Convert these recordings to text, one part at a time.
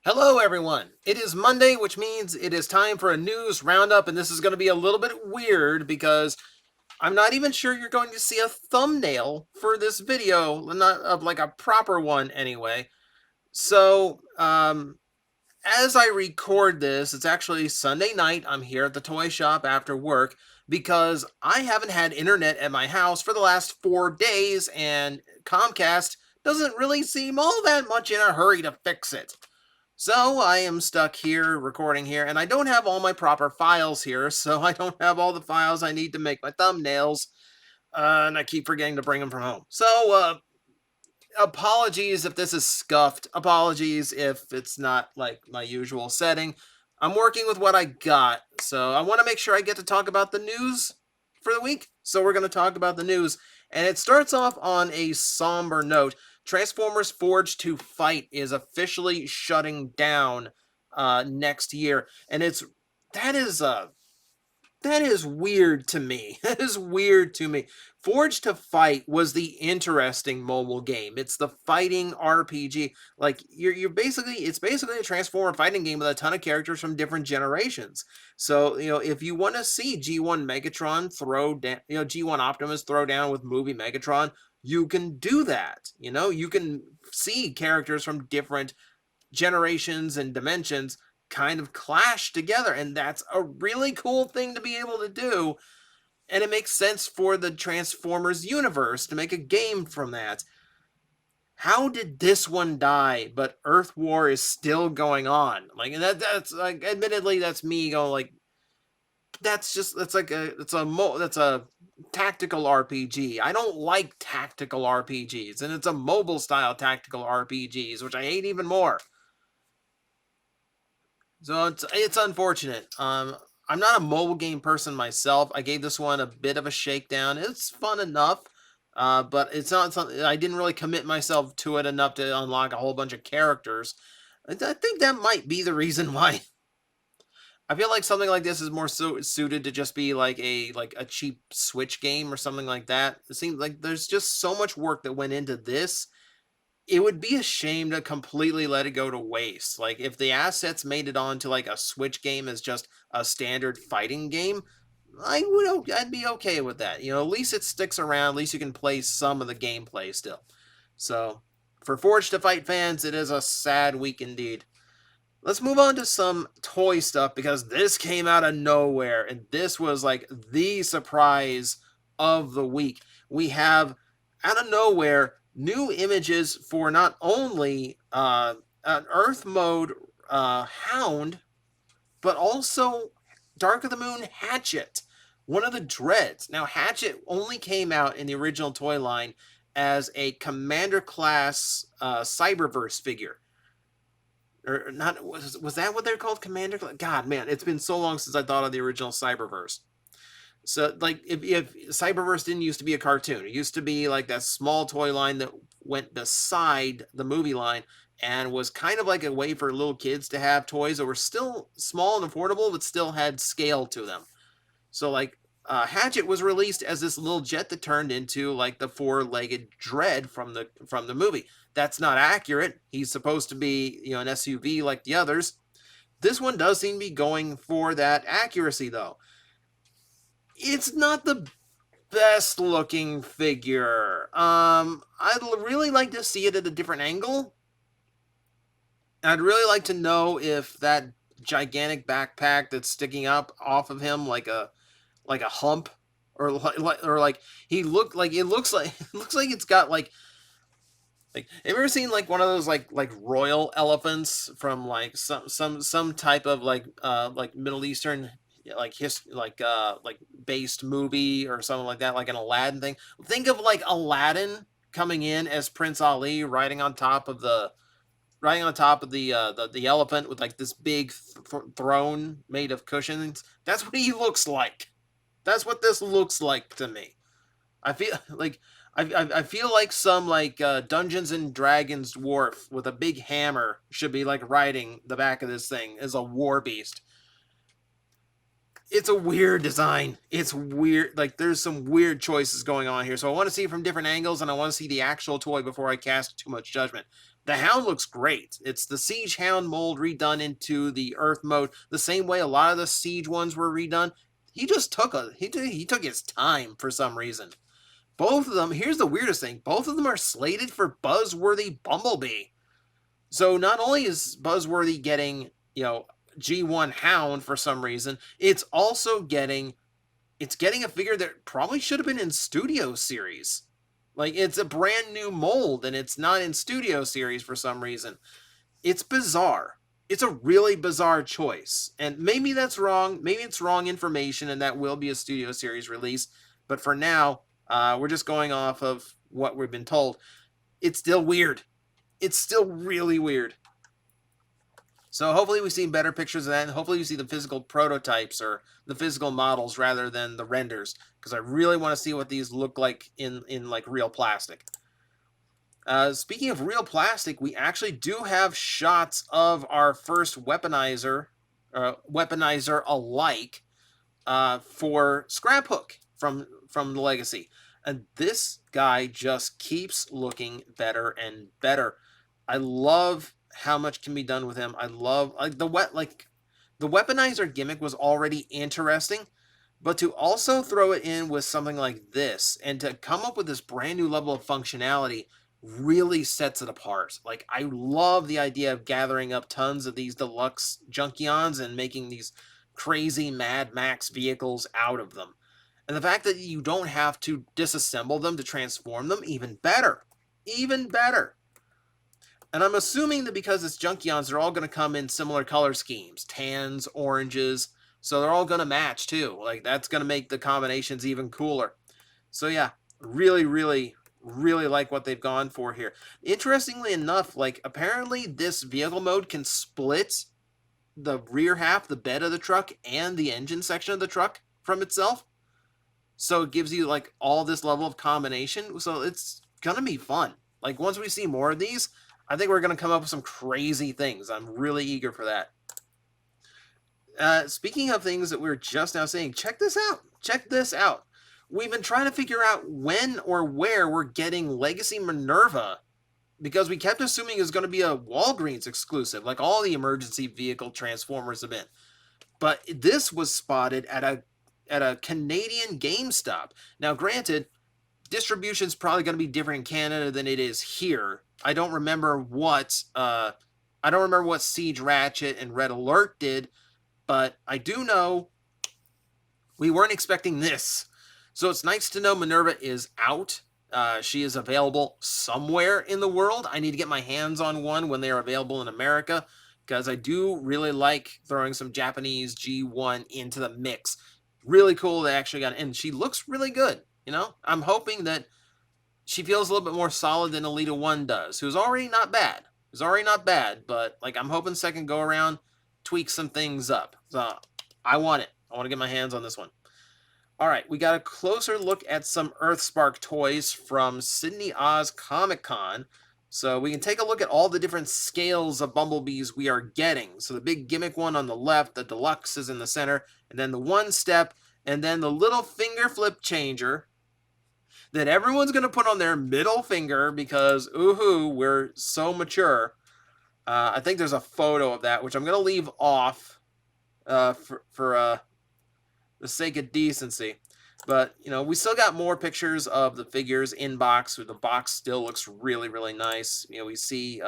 Hello, everyone. It is Monday, which means it is time for a news roundup, and this is going to be a little bit weird because I'm not even sure you're going to see a thumbnail for this video, not of like a proper one anyway. So, as I record this, it's actually Sunday night. I'm here at the toy shop after work because I haven't had internet at my house for the last 4 days, and Comcast doesn't really seem all that much in a hurry to fix it. So I am stuck here recording here, and I don't have all my proper files here, so I don't have all the files I need to make my thumbnails, and I keep forgetting to bring them from home. So, apologies if this is scuffed. Apologies if it's not like my usual setting. I'm working with what I got, so I want to make sure I get to talk about the news for the week. So we're going to talk about the news, and it starts off on a somber note. Transformers Forged to Fight is officially shutting down next year, and that is that is weird to me. That is weird to me. Forged to Fight was the interesting mobile game. It's the fighting RPG. Like you're basically it's basically a Transformer fighting game with a ton of characters from different generations. So, if you want to see G1 Megatron throw down, G1 Optimus throw down with movie Megatron, you can do that. You can see characters from different generations and dimensions kind of clash together, and that's a really cool thing to be able to do, and it makes sense for the Transformers universe to make a game from that. How did this one die but Earth War is still going on? Like, and that's like, admittedly, that's me going like, that's a tactical RPG. I don't like tactical RPGs, and it's a mobile style tactical RPGs, which I hate even more. So it's unfortunate. I'm not a mobile game person myself. I gave this one a bit of a shakedown. It's fun enough, but it's not something I didn't really commit myself to it enough to unlock a whole bunch of characters. I think that might be the reason why. I feel like something like this is more suited to just be like a cheap Switch game or something like that. It seems like there's just so much work that went into this. It would be a shame to completely let it go to waste. Like, if the assets made it onto like a Switch game as just a standard fighting game, I'd be okay with that. At least it sticks around. At least you can play some of the gameplay still. So, for Forged to Fight fans, it is a sad week indeed. Let's move on to some toy stuff because this came out of nowhere, and this was like the surprise of the week. We have out of nowhere new images for not only an Earth mode Hound, but also Dark of the Moon Hatchet, one of the Dreads. Now, Hatchet only came out in the original toy line as a Commander class Cyberverse figure. Or not, was that what they're called? Commander? God, man, it's been so long since I thought of the original Cyberverse. So, like, if Cyberverse didn't used to be a cartoon, it used to be like that small toy line that went beside the movie line and was kind of like a way for little kids to have toys that were still small and affordable, but still had scale to them. So, like, Hatchet was released as this little jet that turned into like the four-legged Dread from the movie. That's not accurate. He's supposed to be an SUV like the others. This one does seem to be going for that accuracy though. It's not the best looking figure. I'd really like to see it at a different angle. I'd really like to know if that gigantic backpack that's sticking up off of him like a hump, or like he looked like it looks like it looks like it's got like have you ever seen like one of those like royal elephants from like some type of like Middle Eastern like based movie or something like that, like an Aladdin thing. Think of like Aladdin coming in as Prince Ali riding on top of the elephant with like this big throne made of cushions. That's what he looks like. That's what this looks like to me. I feel like I feel like some like Dungeons and Dragons dwarf with a big hammer should be like riding the back of this thing as a war beast. It's a weird design. It's weird. Like, there's some weird choices going on here. So I want to see it from different angles, and I want to see the actual toy before I cast too much judgment. The Hound looks great. It's the Siege Hound mold redone into the Earth mode, the same way a lot of the Siege ones were redone. He just took he took his time for some reason. Both of them, here's the weirdest thing, both of them are slated for Buzzworthy Bumblebee. So not only is Buzzworthy getting, G1 Hound for some reason, it's also getting a figure that probably should have been in Studio Series. Like, it's a brand new mold and it's not in Studio Series for some reason. It's bizarre. It's a really bizarre choice. And maybe that's wrong. Maybe it's wrong information and that will be a Studio Series release. But for now, we're just going off of what we've been told. It's still weird. It's still really weird. So hopefully we see better pictures of that, and hopefully you see the physical prototypes or the physical models rather than the renders, because I really want to see what these look like in like real plastic. Speaking of real plastic, we actually do have shots of our first weaponizer alike for Scraphook from the Legacy. And this guy just keeps looking better and better. I love how much can be done with him. I love the weaponizer gimmick was already interesting, but to also throw it in with something like this and to come up with this brand new level of functionality really sets it apart. Like, I love the idea of gathering up tons of these deluxe Junkions and making these crazy Mad Max vehicles out of them. And the fact that you don't have to disassemble them to transform them, even better. Even better. And I'm assuming that because it's Junkions, they're all going to come in similar color schemes. Tans, oranges. So they're all going to match too. Like, that's going to make the combinations even cooler. So yeah, really, really, really like what they've gone for here. Interestingly enough, like, apparently this vehicle mode can split the rear half, the bed of the truck, and the engine section of the truck from itself. So it gives you, like, all this level of combination. So it's going to be fun. Like, once we see more of these, I think we're going to come up with some crazy things. I'm really eager for that. Speaking of things that we were just now saying, check this out. Check this out. We've been trying to figure out when or where we're getting Legacy Minerva, because we kept assuming it was going to be a Walgreens exclusive, like all the emergency vehicle Transformers have been. But this was spotted at a Canadian GameStop. Now, granted, distribution's probably going to be different in Canada than it is here. I don't remember what Siege Ratchet and Red Alert did, but I do know we weren't expecting this. So it's nice to know Minerva is out. She is available somewhere in the world. I need to get my hands on one when they are available in America, because I do really like throwing some Japanese G1 into the mix. Really cool they actually got it, and she looks really good. I'm hoping that she feels a little bit more solid than Elita 1 does, who's already not bad. But like, I'm hoping second go around tweaks some things up. So I want it. I want to get my hands on this one. All right, we got a closer look at some Earthspark toys from Sydney Oz Comic Con. So we can take a look at all the different scales of Bumblebees we are getting. So the big gimmick one on the left, the deluxe is in the center, and then the one step, and then the little finger flip changer that everyone's going to put on their middle finger because, ooh-hoo, we're so mature. I think there's a photo of that, which I'm going to leave off for the sake of decency. But, we still got more pictures of the figures in box. The box still looks really, really nice. We see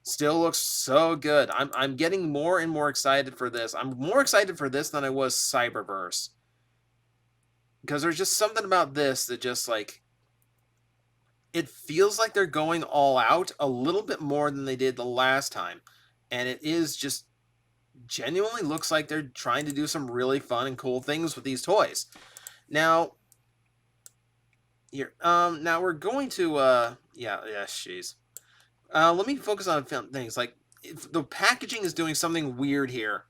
still looks so good. I'm getting more and more excited for this. I'm more excited for this than I was Cyberverse. Because there's just something about this that just, like, it feels like they're going all out a little bit more than they did the last time. And it is just genuinely looks like they're trying to do some really fun and cool things with these toys. Now, here, now we're going to, jeez. Let me focus on things. Like, if the packaging is doing something weird here.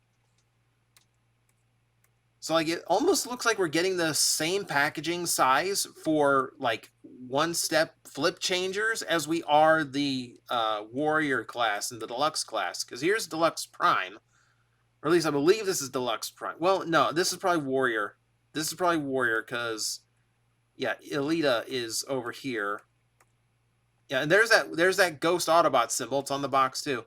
So, like, it almost looks like we're getting the same packaging size for, like, one-step flip changers as we are the Warrior class and the Deluxe class. Because here's Deluxe Prime. Or at least I believe this is Deluxe Prime. Well, no, this is probably Warrior. This is probably Warrior because, yeah, Elita is over here. Yeah, and there's that Ghost Autobot symbol. It's on the box too.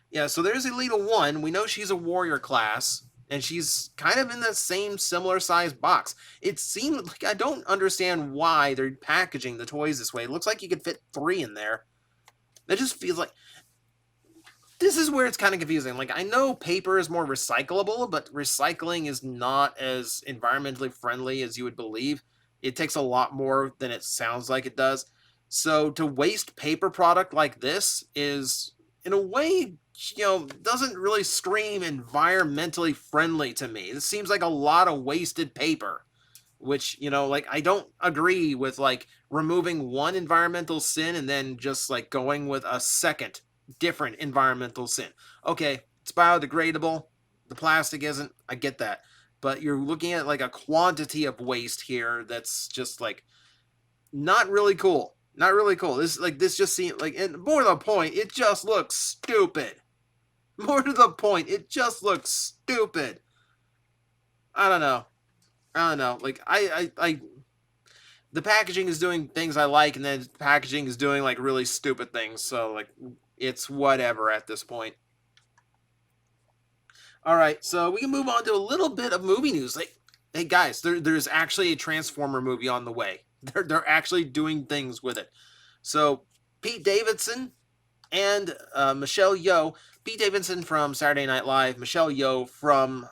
Yeah, so there's Elita 1. We know she's a Warrior class, and she's kind of in the same similar size box. It seems like I don't understand why they're packaging the toys this way. It looks like you could fit 3 in there. It just feels like... This is where it's kind of confusing. Like, I know paper is more recyclable, but recycling is not as environmentally friendly as you would believe. It takes a lot more than it sounds like it does. So to waste paper product like this is, in a way, doesn't really scream environmentally friendly to me. This seems like a lot of wasted paper, which, like, I don't agree with, like, removing one environmental sin and then just, like, going with a second different environmental sin. Okay, it's biodegradable. The plastic isn't. I get that. But you're looking at, like, a quantity of waste here that's just, like, not really cool. Not really cool. This just seems like, and more to the point, it just looks stupid. More to the point, it just looks stupid. I don't know. Like, the packaging is doing things I like, and then the packaging is doing, like, really stupid things. So, like, it's whatever at this point. All right, so we can move on to a little bit of movie news. Like, hey guys, there's actually a Transformer movie on the way. They're actually doing things with it. So Pete Davidson and Michelle Yeoh. Pete Davidson from Saturday Night Live, Michelle Yeoh from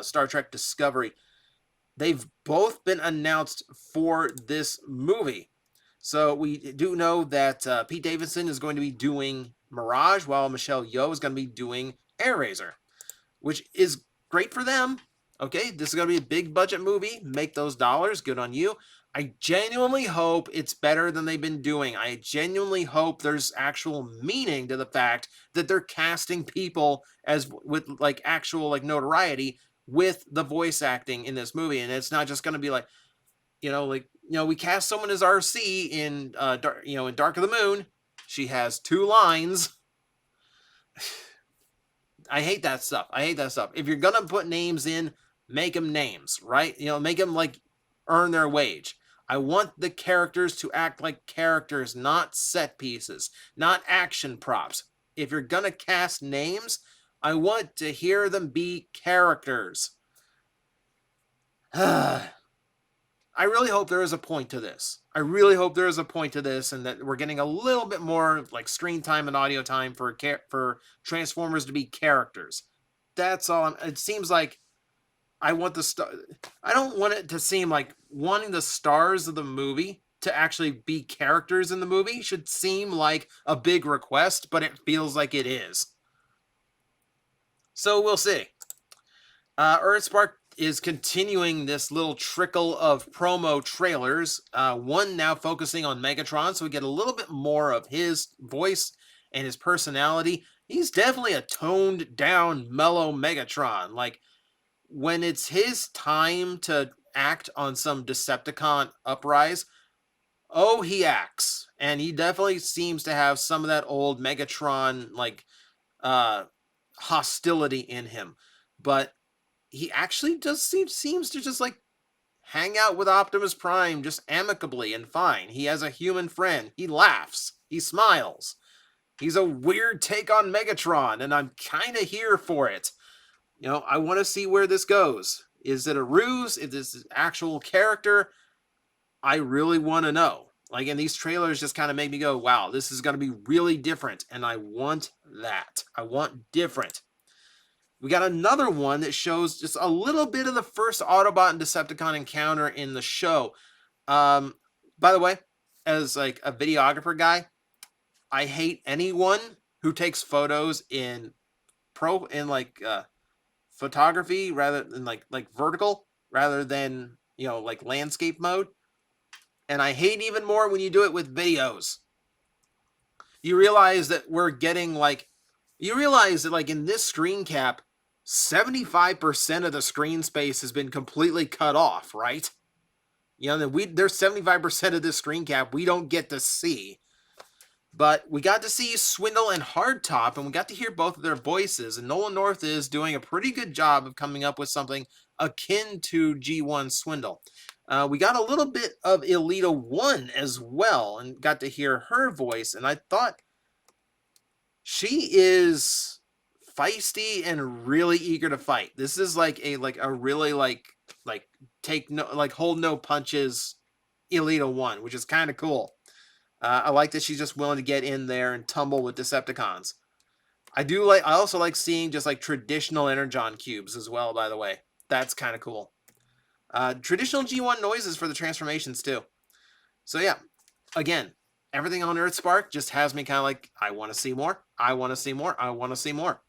Star Trek Discovery. They've both been announced for this movie. So we do know that Pete Davidson is going to be doing Mirage, while Michelle Yeoh is going to be doing Airazor, which is great for them. Okay, this is going to be a big budget movie. Make those dollars. Good on you. I genuinely hope it's better than they've been doing. I genuinely hope there's actual meaning to the fact that they're casting people as with, like, actual, like, notoriety with the voice acting in this movie, and it's not just going to be like, we cast someone as RC in in Dark of the Moon. She has 2 lines. I hate that stuff. If you're gonna put names in, make them names, right? Make them, like, earn their wage. I want the characters to act like characters, not set pieces, not action props. If you're gonna cast names, I want to hear them be characters. I really hope there is a point to this. And that we're getting a little bit more, like, screen time and audio time for Transformers to be characters. That's all. It seems like I want I don't want it to seem like wanting the stars of the movie to actually be characters in the movie should seem like a big request, but it feels like it is. So we'll see. Earthspark is continuing this little trickle of promo trailers. One now focusing on Megatron, so we get a little bit more of his voice and his personality. He's definitely a toned down, mellow Megatron. Like, when it's his time to act on some Decepticon uprise, he acts. And he definitely seems to have some of that old Megatron, like, hostility in him. But he actually seems to just, like, hang out with Optimus Prime just amicably and fine. He has a human friend. He laughs. He smiles. He's a weird take on Megatron, and I'm kind of here for it. I want to see where this goes. Is it a ruse? Is this actual character? I really want to know. Like, and these trailers just kind of make me go, wow, this is going to be really different, and I want that. I want different. We got another one that shows just a little bit of the first Autobot and Decepticon encounter in the show. By the way, as, like, a videographer guy, I hate anyone who takes photos in photography rather than like vertical rather than, like, landscape mode. And I hate even more when you do it with videos. You realize that in this screen cap, 75% of the screen space has been completely cut off, right? There's 75% of this screen cap we don't get to see. But we got to see Swindle and Hardtop, and we got to hear both of their voices. And Nolan North is doing a pretty good job of coming up with something akin to G1 Swindle. We got a little bit of Elita 1 as well, and got to hear her voice. And I thought she is feisty and really eager to fight. This is like a really hold no punches Elita 1, which is kind of cool. I like that she's just willing to get in there and tumble with Decepticons. I also like seeing just like traditional Energon cubes as well, by the way. That's kind of cool. Traditional G1 noises for the transformations too. So yeah, again, everything on Earthspark just has me kind of like, I want to see more. I want to see more. I want to see more.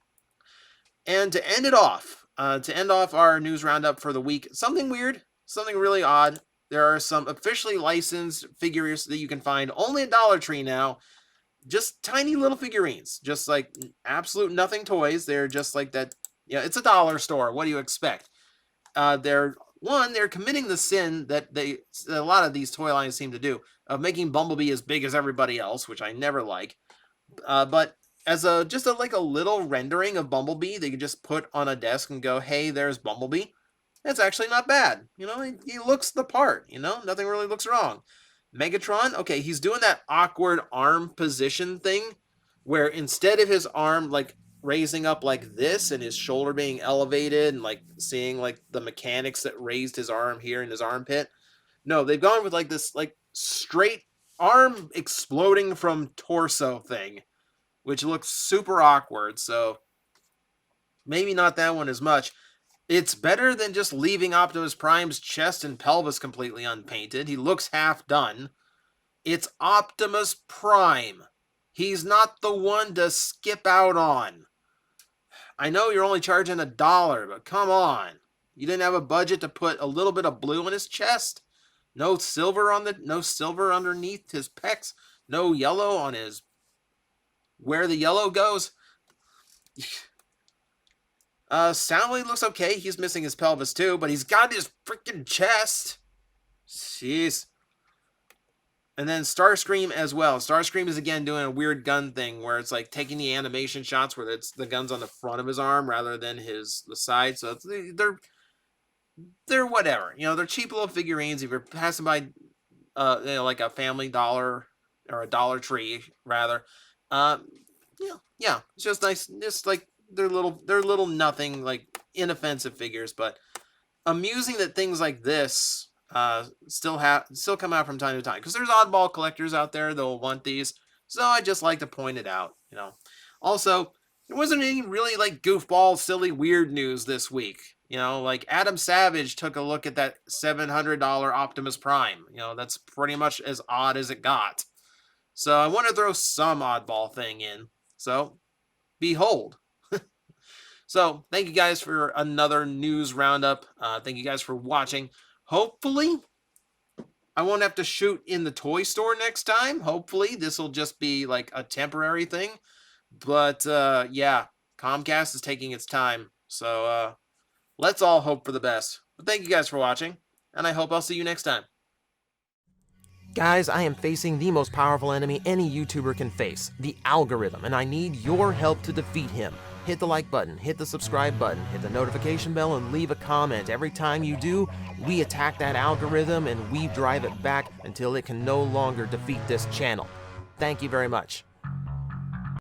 And to end it off, our news roundup for the week, something weird, something really odd. There are some officially licensed figures that you can find only at Dollar Tree now. Just tiny little figurines. Just like absolute nothing toys. They're just like that. Yeah, it's a dollar store. What do you expect? They're committing the sin that a lot of these toy lines seem to do of making Bumblebee as big as everybody else, which I never like. But as a little rendering of Bumblebee that you just put on a desk and go, hey, there's Bumblebee. That's actually not bad. You know, he looks the part. You know, nothing really looks wrong. Megatron, okay, he's doing that awkward arm position thing where instead of his arm like raising up like this and his shoulder being elevated and like seeing like the mechanics that raised his arm here in his armpit, no, they've gone with like this like straight arm exploding from torso thing, which looks super awkward. So maybe not that one as much. It's better than just leaving Optimus Prime's chest and pelvis completely unpainted. He looks half done. It's Optimus Prime. He's not the one to skip out on. I know you're only charging $1, but come on. You didn't have a budget to put a little bit of blue in his chest? No silver underneath his pecs? No yellow on his where the yellow goes? Soundly looks okay. He's missing his pelvis too, but he's got his freaking chest. Jeez. And then Starscream as well. Starscream is again doing a weird gun thing where it's like taking the animation shots where it's the gun's on the front of his arm rather than the side. So they're whatever. You know, they're cheap little figurines. If you're passing by, like a Family Dollar or a Dollar Tree rather, yeah, it's just nice. Just like they're little nothing, like inoffensive figures, but amusing that things like this still come out from time to time, because there's oddball collectors out there that'll want these. So I just like to point it out, you know. Also, there wasn't any really like goofball, silly, weird news this week. You know, like Adam Savage took a look at that $700 Optimus Prime. You know, that's pretty much as odd as it got. So I want to throw some oddball thing in. So, behold. So, thank you guys for another news roundup. Thank you guys for watching. Hopefully, I won't have to shoot in the toy store next time. Hopefully, this will just be like a temporary thing. But, yeah, Comcast is taking its time. So, let's all hope for the best. But thank you guys for watching, and I hope I'll see you next time. Guys, I am facing the most powerful enemy any YouTuber can face, the algorithm, and I need your help to defeat him. Hit the like button, hit the subscribe button, hit the notification bell, and leave a comment. Every time you do, we attack that algorithm and we drive it back until it can no longer defeat this channel. Thank you very much.